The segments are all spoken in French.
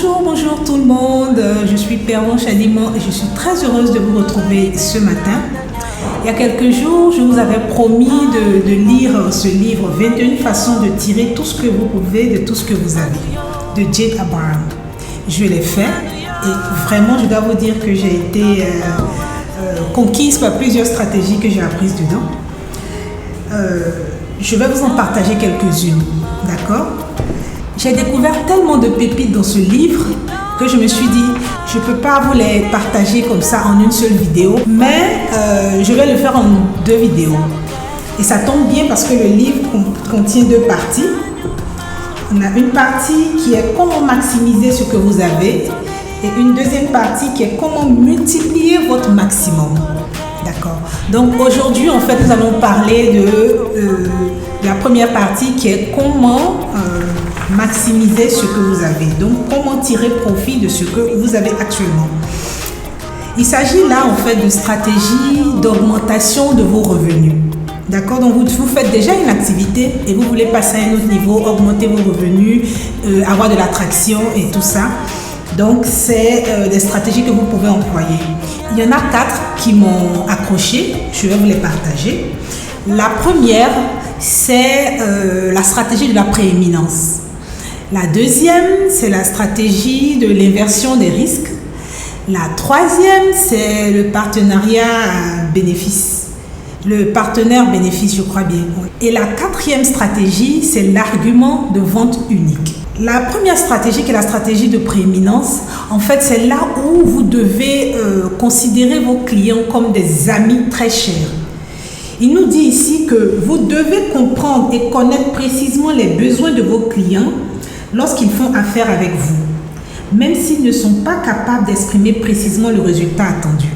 Bonjour tout le monde, je suis Pervenche Adiman et je suis très heureuse de vous retrouver ce matin. Il y a quelques jours, je vous avais promis de lire ce livre 21 façons de tirer tout ce que vous pouvez de tout ce que vous avez, de Jade Abraham. Je l'ai fait et vraiment je dois vous dire que j'ai été conquise par plusieurs stratégies que j'ai apprises dedans. Je vais vous en partager quelques-unes, d'accord? J'ai découvert tellement de pépites dans ce livre que je me suis dit, je ne peux pas vous les partager comme ça en une seule vidéo, mais je vais le faire en 2 vidéos. Et ça tombe bien parce que le livre contient 2 parties. On a une partie qui est comment maximiser ce que vous avez et une deuxième partie qui est comment multiplier votre maximum. D'accord. Donc aujourd'hui, en fait, nous allons parler de la première partie qui est comment maximiser ce que vous avez. Donc, comment tirer profit de ce que vous avez actuellement. Il s'agit là, en fait, de stratégie d'augmentation de vos revenus. D'accord? Donc, vous faites déjà une activité et vous voulez passer à un autre niveau, augmenter vos revenus, avoir de l'attraction et tout ça. Donc, c'est des stratégies que vous pouvez employer. Il y en a 4 qui m'ont accroché. Je vais vous les partager. La première, c'est la stratégie de la prééminence. La deuxième, c'est la stratégie de l'inversion des risques. La troisième, c'est le partenariat bénéfice. Le partenaire bénéfice, je crois bien. Et la 4e stratégie, c'est l'argument de vente unique. La première stratégie, qui est la stratégie de prééminence, en fait, c'est là où vous devez considérer vos clients comme des amis très chers. Il nous dit ici que vous devez comprendre et connaître précisément les besoins de vos clients lorsqu'ils font affaire avec vous, même s'ils ne sont pas capables d'exprimer précisément le résultat attendu.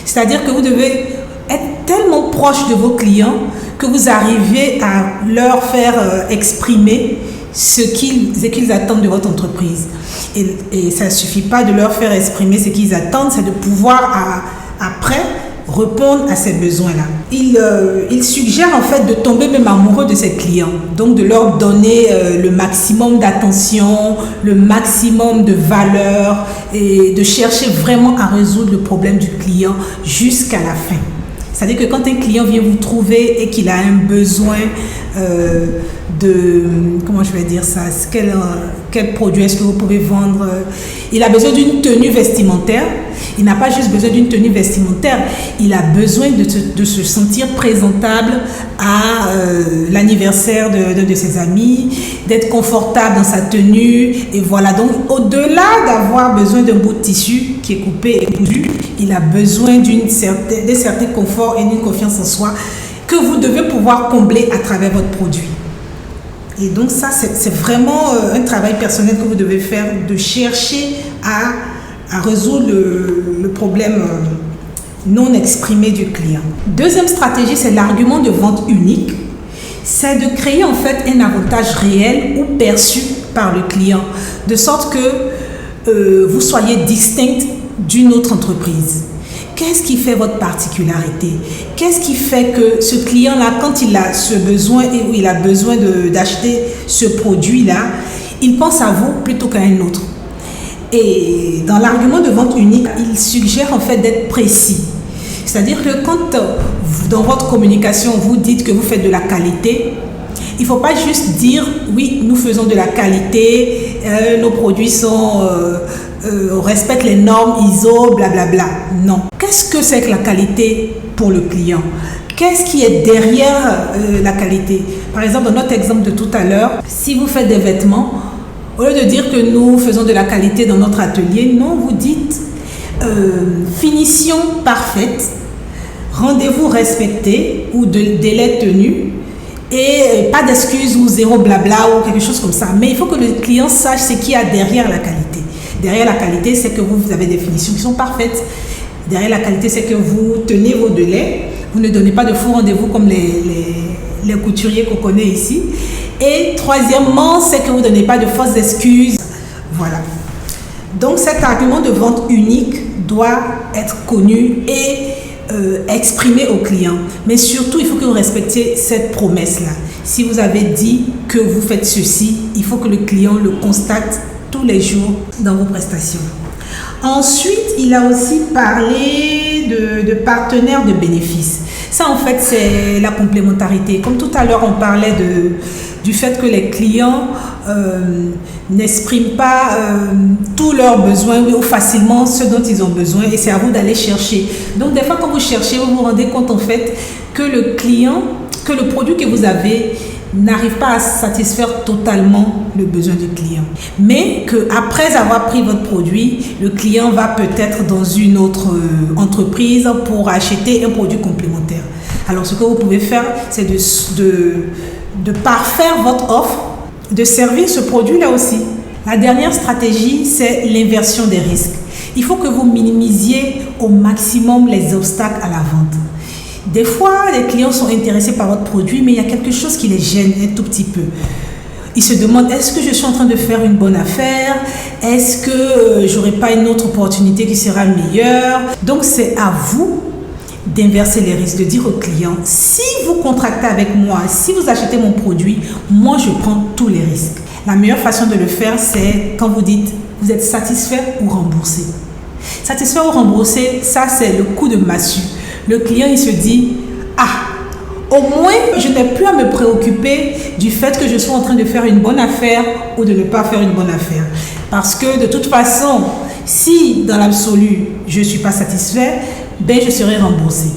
C'est-à-dire que vous devez être tellement proche de vos clients que vous arrivez à leur faire exprimer ce qu'ils attendent de votre entreprise. Et ça ne suffit pas de leur faire exprimer ce qu'ils attendent, c'est de pouvoir après répondre à ces besoins-là. Il suggère en fait de tomber même amoureux de ses clients, donc de leur donner le maximum d'attention, le maximum de valeur et de chercher vraiment à résoudre le problème du client jusqu'à la fin. C'est-à-dire que quand un client vient vous trouver et qu'il a un besoin comment je vais dire ça, quel produit est-ce que vous pouvez vendre, il a besoin d'une tenue vestimentaire, il n'a pas juste besoin d'une tenue vestimentaire, il a besoin de se sentir présentable à l'anniversaire de ses amis, d'être confortable dans sa tenue, et voilà. Donc au-delà d'avoir besoin d'un bout de tissu qui est coupé et cousu, il a besoin d'un certain confort et d'une confiance en soi que vous devez pouvoir combler à travers votre produit. Et donc ça, c'est vraiment un travail personnel que vous devez faire, de chercher à résoudre le problème non exprimé du client. Deuxième stratégie, c'est l'argument de vente unique. C'est de créer en fait un avantage réel ou perçu par le client, de sorte que vous soyez distinct d'une autre entreprise. Qu'est-ce qui fait votre particularité? Qu'est-ce qui fait que ce client-là, quand il a ce besoin et où il a besoin d'acheter ce produit-là, il pense à vous plutôt qu'à un autre? Et dans l'argument de vente unique, il suggère en fait d'être précis. C'est-à-dire que quand dans votre communication, vous dites que vous faites de la qualité, il ne faut pas juste dire « oui, nous faisons de la qualité, nos produits respectent les normes ISO, blablabla ». Non. Qu'est-ce que c'est que la qualité pour le client? Qu'est-ce qui est derrière la qualité? Par exemple, dans notre exemple de tout à l'heure, si vous faites des vêtements, au lieu de dire que nous faisons de la qualité dans notre atelier, non, vous dites finition parfaite, rendez-vous respecté ou délai tenu, et pas d'excuses ou zéro blabla ou quelque chose comme ça. Mais il faut que le client sache ce qu'il y a derrière la qualité. Derrière la qualité, c'est que vous avez des finitions qui sont parfaites. Derrière la qualité, c'est que vous tenez vos délais. Vous ne donnez pas de faux rendez-vous comme les couturiers qu'on connaît ici. Et troisièmement, c'est que vous ne donnez pas de fausses excuses. Voilà. Donc cet argument de vente unique doit être connu et exprimé au client. Mais surtout, il faut que vous respectiez cette promesse-là. Si vous avez dit que vous faites ceci, il faut que le client le constate tous les jours dans vos prestations. Ensuite, il a aussi parlé de partenaires de bénéfices. Ça, en fait, c'est la complémentarité. Comme tout à l'heure, on parlait du fait que les clients n'expriment pas tous leurs besoins ou facilement ce dont ils ont besoin, et c'est à vous d'aller chercher. Donc, des fois, quand vous cherchez, vous vous rendez compte, en fait, que le client, que le produit que vous avez n'arrive pas à satisfaire totalement le besoin du client. Mais qu'après avoir pris votre produit, le client va peut-être dans une autre entreprise pour acheter un produit complémentaire. Alors, ce que vous pouvez faire, c'est de parfaire votre offre, de servir ce produit-là aussi. La dernière stratégie, c'est l'inversion des risques. Il faut que vous minimisiez au maximum les obstacles à la vente. Des fois, les clients sont intéressés par votre produit, mais il y a quelque chose qui les gêne un tout petit peu. Ils se demandent, est-ce que je suis en train de faire une bonne affaire? Est-ce que j'aurai pas une autre opportunité qui sera meilleure? Donc, c'est à vous d'inverser les risques, de dire aux clients, si vous contractez avec moi, si vous achetez mon produit, moi, je prends tous les risques. La meilleure façon de le faire, c'est quand vous dites, vous êtes satisfait ou remboursé. Satisfait ou remboursé, ça, c'est le coup de massue. Le client, il se dit, au moins, je n'ai plus à me préoccuper du fait que je sois en train de faire une bonne affaire ou de ne pas faire une bonne affaire. Parce que de toute façon, si dans l'absolu, je ne suis pas satisfait, je serai remboursé.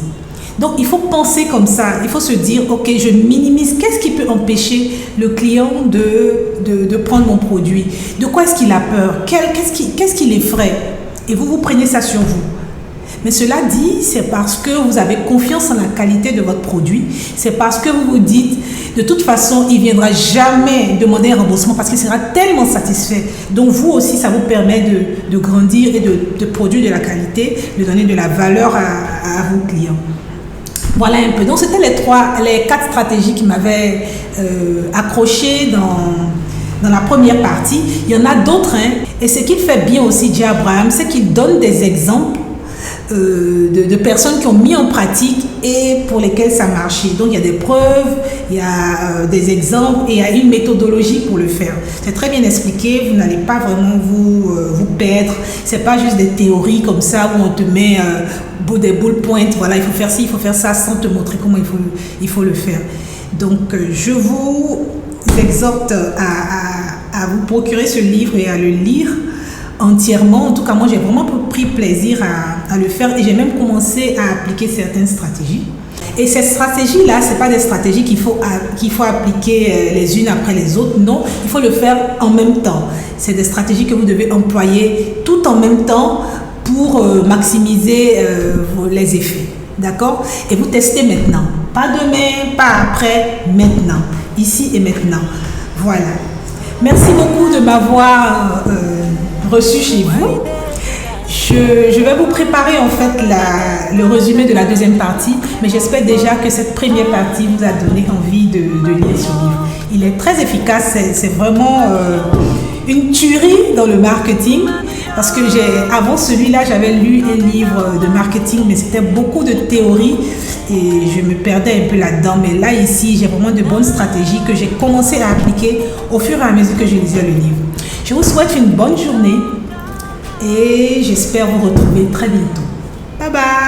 Donc, il faut penser comme ça. Il faut se dire, ok, je minimise. Qu'est-ce qui peut empêcher le client de prendre mon produit? De quoi est-ce qu'il a peur? Qu'est-ce qui l'effraie? Et vous prenez ça sur vous. Mais cela dit, c'est parce que vous avez confiance en la qualité de votre produit. C'est parce que vous vous dites, de toute façon, il ne viendra jamais demander un remboursement parce qu'il sera tellement satisfait. Donc vous aussi, ça vous permet de grandir et de produire de la qualité, de donner de la valeur à vos clients. Voilà un peu. Donc c'était les 4 stratégies qui m'avaient accroché dans la première partie. Il y en a d'autres. Et ce qu'il fait bien aussi, J. Abraham, c'est qu'il donne des exemples de personnes qui ont mis en pratique et pour lesquelles ça marchait. Donc il y a des preuves, il y a des exemples et il y a une méthodologie pour le faire. C'est très bien expliqué, vous n'allez pas vraiment vous perdre. C'est pas juste des théories comme ça où on te met des bullet points, voilà, il faut faire ci, il faut faire ça, sans te montrer comment il faut le faire. Donc je vous exhorte à vous procurer ce livre et à le lire entièrement. En tout cas, moi, j'ai vraiment pris plaisir à le faire et j'ai même commencé à appliquer certaines stratégies. Et ces stratégies-là, ce n'est pas des stratégies qu'il faut appliquer les unes après les autres. Non, il faut le faire en même temps. C'est des stratégies que vous devez employer tout en même temps pour maximiser les effets. D'accord? Et vous testez maintenant. Pas demain, pas après, maintenant. Ici et maintenant. Voilà. Merci beaucoup de m'avoir reçu chez vous. Je vais vous préparer en fait le résumé de la deuxième partie, mais j'espère déjà que cette première partie vous a donné envie de lire ce livre. Il est très efficace, c'est vraiment une tuerie dans le marketing, parce que avant celui-là, j'avais lu un livre de marketing, mais c'était beaucoup de théorie et je me perdais un peu là-dedans. Mais là, ici, j'ai vraiment de bonnes stratégies que j'ai commencé à appliquer au fur et à mesure que je lisais le livre. Je vous souhaite une bonne journée et j'espère vous retrouver très bientôt. Bye bye!